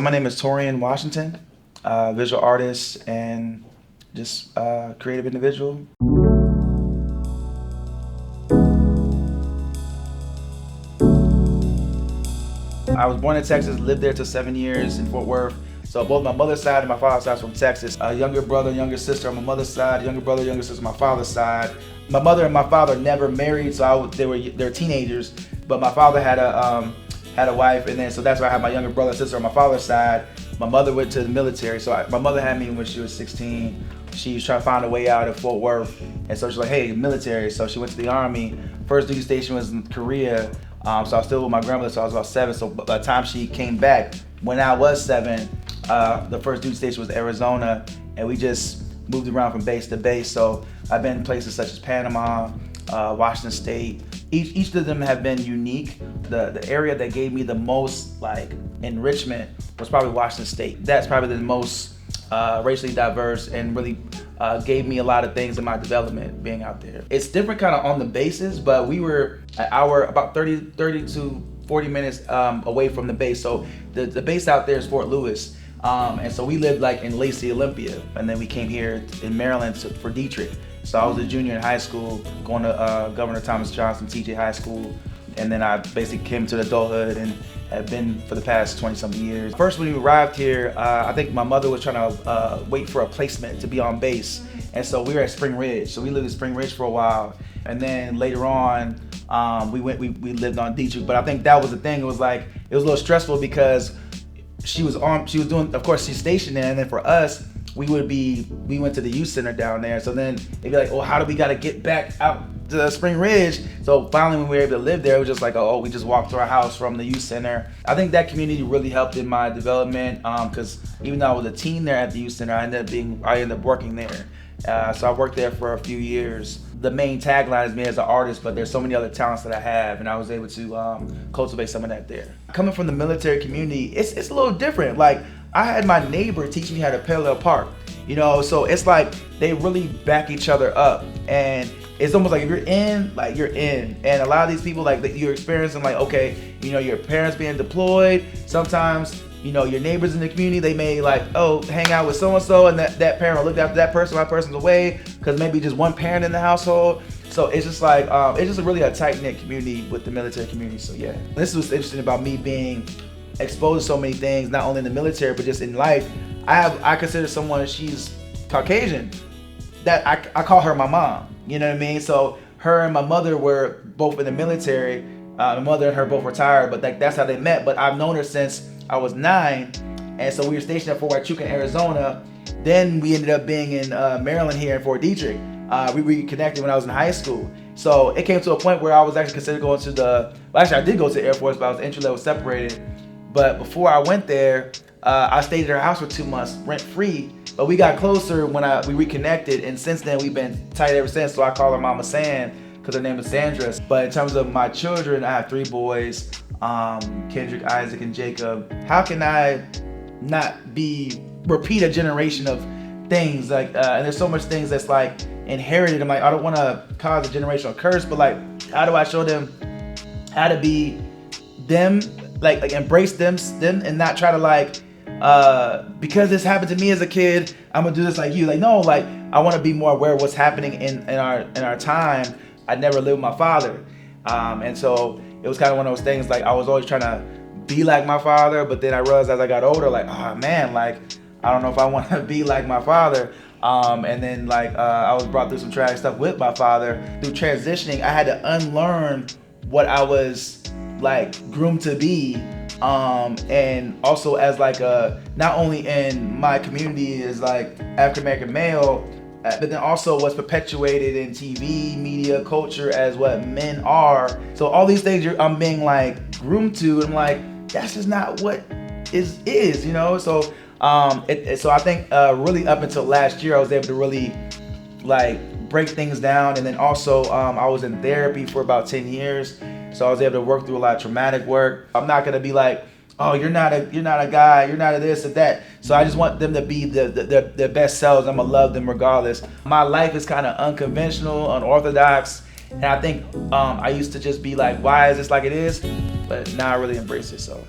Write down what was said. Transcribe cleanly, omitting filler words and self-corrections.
My name is Taurean Washington, visual artist and just creative individual. I was born in Texas, lived there till 7 years in Fort Worth. So both my mother's side and my father's side is from Texas. A younger brother, younger sister on my mother's side, younger brother, younger sister on my father's side. My mother and my father never married, so they were teenagers. But my father had a wife, and then so that's why I have my younger brother and sister on my father's side. My mother went to the military, so my mother had me when she was 16. She was trying to find a way out of Fort Worth, and so she's like, hey, military. So she went to the Army. First duty station was in Korea, so I was still with my grandmother, so I was about 7. So by the time she came back, when I was 7, the first duty station was Arizona, and we just moved around from base to base. So I've been in places such as Panama, Washington State. Each of them have been unique. The area that gave me the most enrichment was probably Washington State. That's probably the most racially diverse and really gave me a lot of things in my development being out there. It's different kind of on the bases, but we were an hour, about 30 to 40 minutes away from the base. So the base out there is Fort Lewis. And so we lived in Lacey, Olympia, and then we came here in Maryland for Dietrich. So I was a junior in high school, going to Governor Thomas Johnson TJ High School, and then I basically came to adulthood and have been for the past 20-something years. First, when we arrived here, I think my mother was trying to wait for a placement to be on base, and so we were at Spring Ridge. So we lived in Spring Ridge for a while, and then later on, we lived on Dietrich. But I think that was the thing. It was a little stressful because she was doing, of course, she's stationed there, and then for us, we went to the youth center down there. So then they'd be like, oh, how do we gotta get back out to Spring Ridge? So finally, when we were able to live there, it was just like, oh, we just walked to our house from the youth center. I think that community really helped in my development, because even though I was a teen there at the youth center, I ended up working there. So I worked there for a few years. The main tagline is me as an artist, but there's so many other talents that I have, and I was able to cultivate some of that there. Coming from the military community, it's a little different. I had my neighbor teach me how to parallel park, so it's like they really back each other up, and it's almost like if you're in, you're in. And a lot of these people, you're experiencing, okay, your parents being deployed, sometimes, your neighbors in the community, they may hang out with so-and-so, and that parent will look after that person's away, because maybe just one parent in the household. So it's just it's just really a tight-knit community with the military community, so yeah. This was interesting about me being exposed to so many things, not only in the military, but just in life. I consider someone, she's Caucasian, that I call her my mom, you know what I mean? So her and my mother were both in the military. My mother and her both retired, but that's how they met. But I've known her since I was 9, and so we were stationed at Fort Huachuca, Arizona. Then we ended up being in Maryland here in Fort Dietrich. We reconnected when I was in high school. So it came to a point where I was actually considered going to I did go to the Air Force, but I was entry level separated. But before I went there, I stayed at her house for 2 months, rent free. But we got closer when we reconnected, and since then we've been tight ever since. So I call her Mama San because her name is Sandra. But in terms of my children, I have 3 boys, Kendrick, Isaac, and Jacob. How can I not repeat a generation of things and there's so much things that's inherited. I'm I don't want to cause a generational curse, but how do I show them how to be them? Embrace them and not try to because this happened to me as a kid, I'm gonna do this like you. No, I want to be more aware of what's happening in our time. I never lived with my father, and so it was kind of one of those things. I was always trying to be like my father, but then I realized as I got older, oh man, I don't know if I want to be like my father. And then I was brought through some tragic stuff with my father. Through transitioning, I had to unlearn what I was groomed to be, and also as not only in my community as African American male, but then also what's perpetuated in TV, media, culture as what men are. So all these things I'm being groomed to, and I'm that's just not what is. So so I think really up until last year I was able to really break things down, and then also I was in therapy for about 10 years. So I was able to work through a lot of traumatic work. I'm not gonna be oh, you're not a guy, you're not a this or that. So I just want them to be their best selves. I'm gonna love them regardless. My life is kind of unconventional, unorthodox, and I think I used to just be why is this like it is? But now I really embrace it, so.